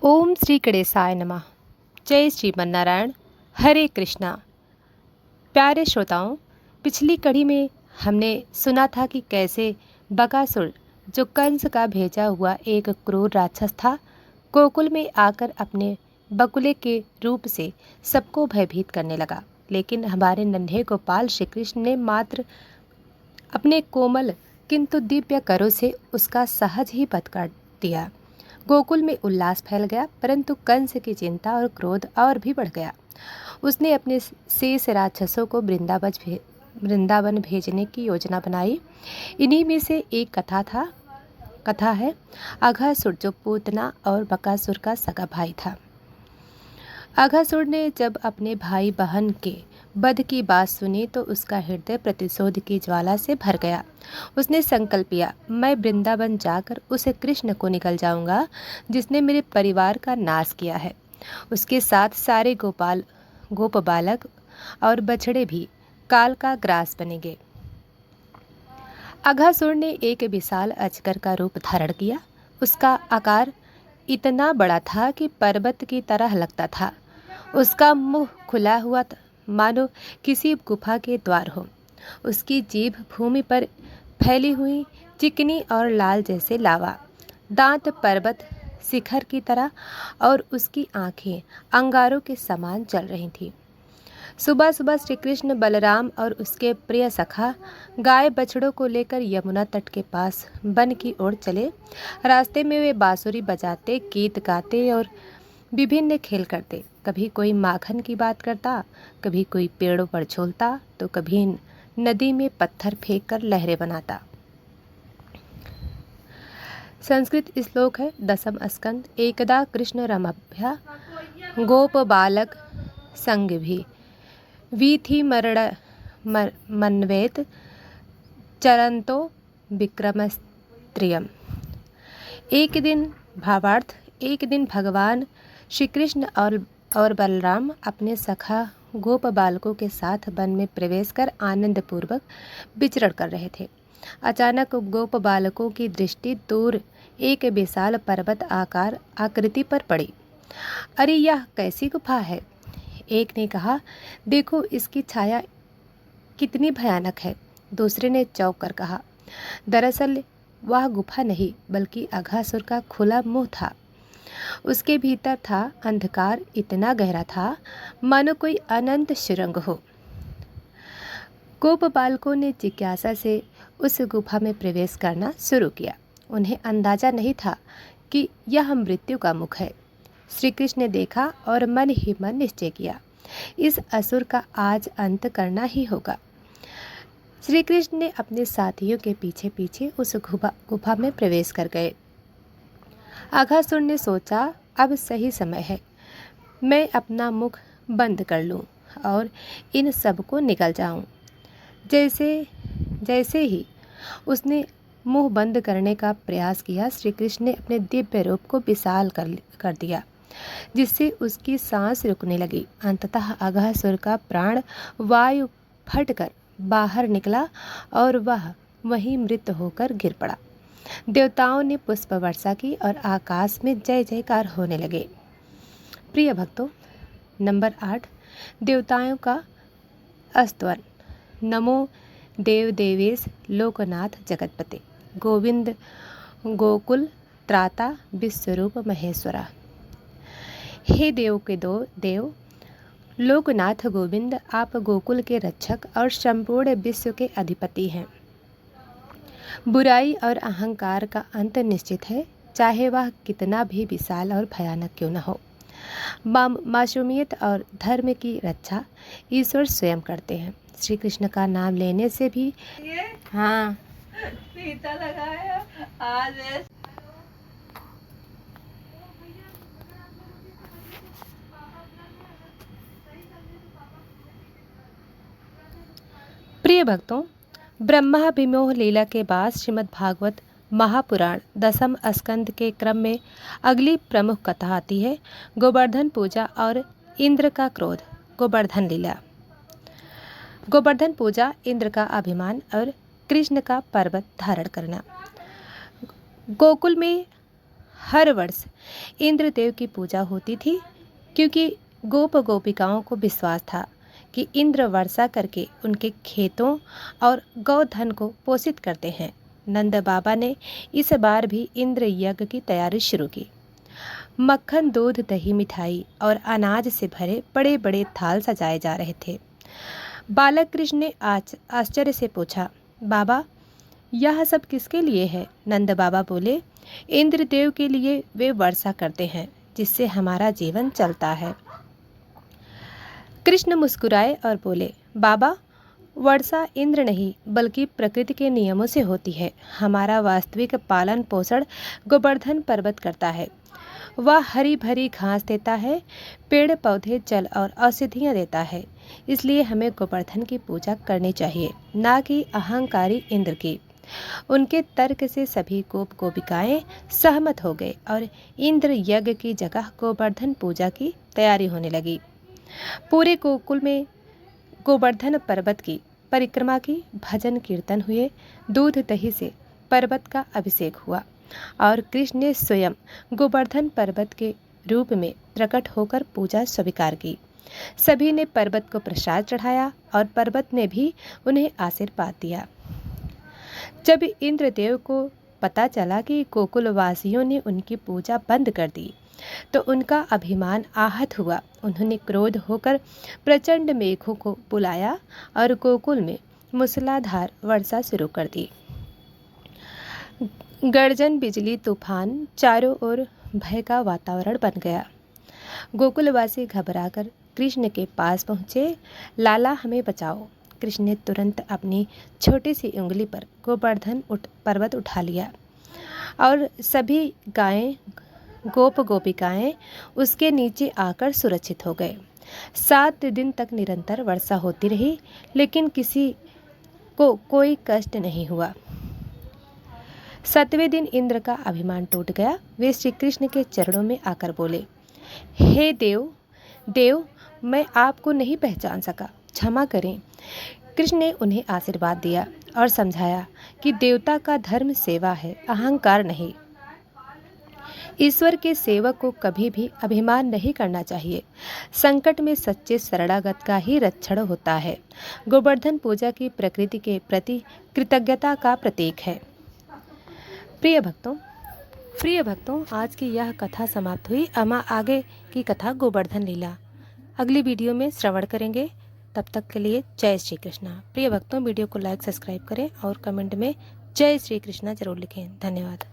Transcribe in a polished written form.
ओम श्री गणेशाय नमः। जय श्रीमन्नारायण। हरे कृष्णा। प्यारे श्रोताओं, पिछली कड़ी में हमने सुना था कि कैसे बकासुर, जो कंस का भेजा हुआ एक क्रूर राक्षस था, गोकुल में आकर अपने बकुले के रूप से सबको भयभीत करने लगा। लेकिन हमारे नन्हे गोपाल श्री कृष्ण ने मात्र अपने कोमल किंतु दिव्य करों से उसका सहज ही वध कर दिया। गोकुल में उल्लास फैल गया, परंतु कंस की चिंता और क्रोध और भी बढ़ गया। उसने अपने शेष राक्षसों को वृंदावन भेजने की योजना बनाई। इन्हीं में से एक कथा है अघासुर, जो पूतना और बकासुर का सगा भाई था। अघासुर ने जब अपने भाई बहन के वध की बात सुनी तो उसका हृदय प्रतिशोध की ज्वाला से भर गया। उसने संकल्प लिया, मैं वृंदावन जाकर उस कृष्ण को निकल जाऊंगा जिसने मेरे परिवार का नाश किया है। उसके साथ सारे गोप बालक और बछड़े भी काल का ग्रास बनेंगे। अघासुर ने एक विशाल अजगर का रूप धारण किया। उसका आकार इतना बड़ा था कि पर्वत की तरह लगता था। उसका मुंह खुला हुआ था, मानो किसी गुफा के द्वार हो। उसकी जीभ भूमि पर फैली हुई चिकनी और लाल जैसे लावा, दांत पर्वत शिखर की तरह, और उसकी आंखें अंगारों के समान जल रही थीं। सुबह सुबह श्री कृष्ण, बलराम और उसके प्रिय सखा गाय बछड़ों को लेकर यमुना तट के पास वन की ओर चले। रास्ते में वे बांसुरी बजाते, गीत गाते और विभिन्न खेल करते। कभी कोई माखन की बात करता, कभी कोई पेड़ों पर झूलता, तो कभी नदी में पत्थर फेंक कर लहरें बनाता। संस्कृत श्लोक है, दशम स्कंद। एकदा कृष्ण रमभ्या गोप बालक संग भी वीथि मन्वेत चरंतो विक्रमस्त्रियम। एक दिन भगवान श्री कृष्ण और बलराम अपने सखा गोप बालकों के साथ वन में प्रवेश कर आनंद पूर्वक विचरण कर रहे थे। अचानक गोप बालकों की दृष्टि दूर एक विशाल पर्वत आकार आकृति पर पड़ी। अरे, यह कैसी गुफा है? एक ने कहा, देखो इसकी छाया कितनी भयानक है। दूसरे ने चौंक कर कहा, दरअसल वह गुफा नहीं बल्कि अघासुर का खुला मुंह था। उसके भीतर था अंधकार इतना गहरा था मानो कोई अनंत सुरंग हो। गोप बालकों ने जिज्ञासा से उस गुफा में प्रवेश करना शुरू किया। उन्हें अंदाजा नहीं था कि यह मृत्यु का मुख है। श्री कृष्ण ने देखा और मन ही मन निश्चय किया, इस असुर का आज अंत करना ही होगा। श्री कृष्ण ने अपने साथियों के पीछे पीछे उस गुफा में प्रवेश कर गए। अघासुर ने सोचा, अब सही समय है, मैं अपना मुख बंद कर लूं और इन सबको निकल जाऊं। जैसे ही उसने मुंह बंद करने का प्रयास किया, श्री कृष्ण ने अपने दिव्य रूप को विशाल कर दिया, जिससे उसकी सांस रुकने लगी। अंततः अघासुर का प्राण वायु फटकर बाहर निकला और वह वहीं मृत होकर गिर पड़ा। देवताओं ने पुष्प वर्षा की और आकाश में जय जयकार होने लगे। प्रिय भक्तों, नंबर 8, देवताओं का स्तवन। नमो देव देवेश लोकनाथ जगतपते, गोविंद गोकुल त्राता विश्वरूप महेश्वरा। हे देव के देव लोकनाथ गोविंद, आप गोकुल के रक्षक और संपूर्ण विश्व के अधिपति हैं। बुराई और अहंकार का अंत निश्चित है, चाहे वह कितना भी विशाल और भयानक क्यों न हो। मासूमियत और धर्म की रक्षा ईश्वर स्वयं करते हैं। श्री कृष्ण का नाम लेने से भी हाँ लगाया आज। प्रिय भक्तों, ब्रह्मा विमोह लीला के बाद श्रीमद् भागवत महापुराण दशम स्कंद के क्रम में अगली प्रमुख कथा आती है, गोवर्धन पूजा और इंद्र का क्रोध। गोवर्धन लीला। गोवर्धन पूजा, इंद्र का अभिमान और कृष्ण का पर्वत धारण करना। गोकुल में हर वर्ष इंद्रदेव की पूजा होती थी, क्योंकि गोप गोपिकाओं को विश्वास था कि इंद्र वर्षा करके उनके खेतों और गौधन को पोषित करते हैं। नंद बाबा ने इस बार भी इंद्र यज्ञ की तैयारी शुरू की। मक्खन, दूध, दही, मिठाई और अनाज से भरे बड़े बड़े थाल सजाए जा रहे थे। बालक कृष्ण ने आज आश्चर्य से पूछा, बाबा यह सब किसके लिए है? नंद बाबा बोले, इंद्रदेव के लिए। वे वर्षा करते हैं जिससे हमारा जीवन चलता है। कृष्ण मुस्कुराए और बोले, बाबा वर्षा इंद्र नहीं बल्कि प्रकृति के नियमों से होती है। हमारा वास्तविक पालन पोषण गोवर्धन पर्वत करता है। वह हरी भरी घास देता है, पेड़ पौधे, जल और औषधियाँ देता है। इसलिए हमें गोवर्धन की पूजा करनी चाहिए, ना कि अहंकारी इंद्र की। उनके तर्क से सभी गोप गोपिकाएं सहमत हो गए और इंद्र यज्ञ की जगह गोवर्धन पूजा की तैयारी होने लगी। पूरे गोकुल में गोवर्धन पर्वत की परिक्रमा की, भजन कीर्तन हुए, दूध दही से पर्वत का अभिषेक हुआ और कृष्ण ने स्वयं गोवर्धन पर्वत के रूप में प्रकट होकर पूजा स्वीकार की। सभी ने पर्वत को प्रसाद चढ़ाया और पर्वत ने भी उन्हें आशीर्वाद दिया। जब इंद्रदेव को पता चला कि गोकुलवासियों ने उनकी पूजा बंद कर दी तो उनका अभिमान आहत हुआ। उन्होंने क्रोध होकर प्रचंड मेघों को बुलाया और गोकुल में मूसलाधार वर्षा शुरू कर दी। गर्जन, बिजली, तूफान, चारों ओर भय का वातावरण बन गया। गोकुलवासी घबराकर कृष्ण के पास पहुँचे। लाला हमें बचाओ। कृष्ण ने तुरंत अपनी छोटी सी उंगली पर गोवर्धन पर्वत उठा लिया और सभी गायें, गोप गोपिकाएं उसके नीचे आकर सुरक्षित हो गए। 7 दिन तक निरंतर वर्षा होती रही, लेकिन किसी को कोई कष्ट नहीं हुआ। 7वें दिन इंद्र का अभिमान टूट गया। वे श्री कृष्ण के चरणों में आकर बोले, हे देव, मैं आपको नहीं पहचान सका, क्षमा करें। कृष्ण ने उन्हें आशीर्वाद दिया और समझाया कि देवता का धर्म सेवा है, अहंकार नहीं। ईश्वर के सेवक को कभी भी अभिमान नहीं करना चाहिए। संकट में सच्चे शरणागत का ही रक्षण होता है। गोवर्धन पूजा की प्रकृति के प्रति कृतज्ञता का प्रतीक है। प्रिय भक्तों, आज की यह कथा समाप्त हुई। अमा आगे की कथा गोवर्धन लीला अगली वीडियो में श्रवण करेंगे। तब तक के लिए जय श्री कृष्णा। प्रिय भक्तों, वीडियो को लाइक, सब्सक्राइब करें और कमेंट में जय श्री कृष्णा जरूर लिखें। धन्यवाद।